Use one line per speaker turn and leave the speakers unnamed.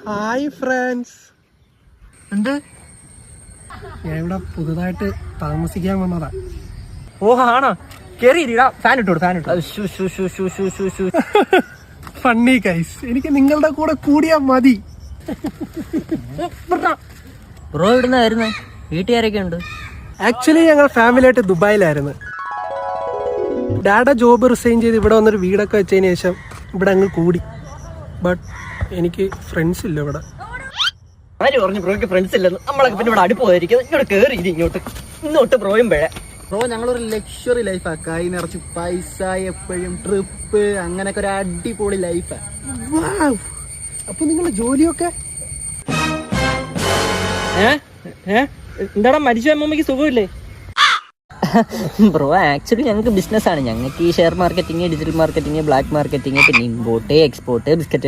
Hi friends.
എന്ത്?
ഞാൻ ഇവിടെ പുതുതായിട്ട് താമസിക്കാൻ വന്നതാ.
ഓ ആണോ? കേറി ഫാൻ ഇട്ടോട്.
ഫണ്ണി ഗൈസ്, എനിക്ക് നിങ്ങളുടെ കൂടെ കൂടിയാ മതി.
ബ്രോ ഇവിടുന്നായിരുന്നു? വീട്ടുകാരൊക്കെ ഉണ്ട്?
ആക്ച്വലി ഞങ്ങൾ ഫാമിലി ആയിട്ട് ദുബായിലായിരുന്നു. ഡാഡ ജോബ് റിസൈൻ ചെയ്ത് ഇവിടെ വന്നൊരു വീടൊക്കെ വെച്ചതിന് ശേഷം ഇവിടെ അങ്ങ് കൂടി. ബട്ട് എനിക്ക് ഫ്രണ്ട്സ് ഇല്ല ഇവിടെ.
ആര് പറഞ്ഞു ബ്രോയ്ക്ക് ഫ്രണ്ട്സ് ഇല്ലെന്ന്? നമ്മളൊക്കെ പിന്നെ ഇവിടെ അടുപ്പ് പോയിരിക്കും. ഇങ്ങോട്ട് കേറി ഇങ്ങോട്ട് ബ്രോയും പിഴ.
ബ്രോ ഞങ്ങളൊരു ലക്ഷറി ലൈഫാ. കൈ നിറച്ച് പൈസ, എപ്പോഴും ട്രിപ്പ്, അങ്ങനെയൊക്കെ ഒരു അടിപൊളി ലൈഫാ.
അപ്പൊ നിങ്ങളുടെ ജോലിയൊക്കെ?
എന്താടാ മരിച്ച അമ്മമ്മക്ക് സുഖമില്ലേ? ബ്രോ ആക്ച്വലി ഞങ്ങൾക്ക് ബിസിനസ് ആണ്. ഞങ്ങൾക്ക് ഈ share marketing, digital marketing, black marketing, പിന്നെ ഇമ്പോർട്ട്, എക്സ്പോർട്ട്, ബിസ്ക്കറ്റ്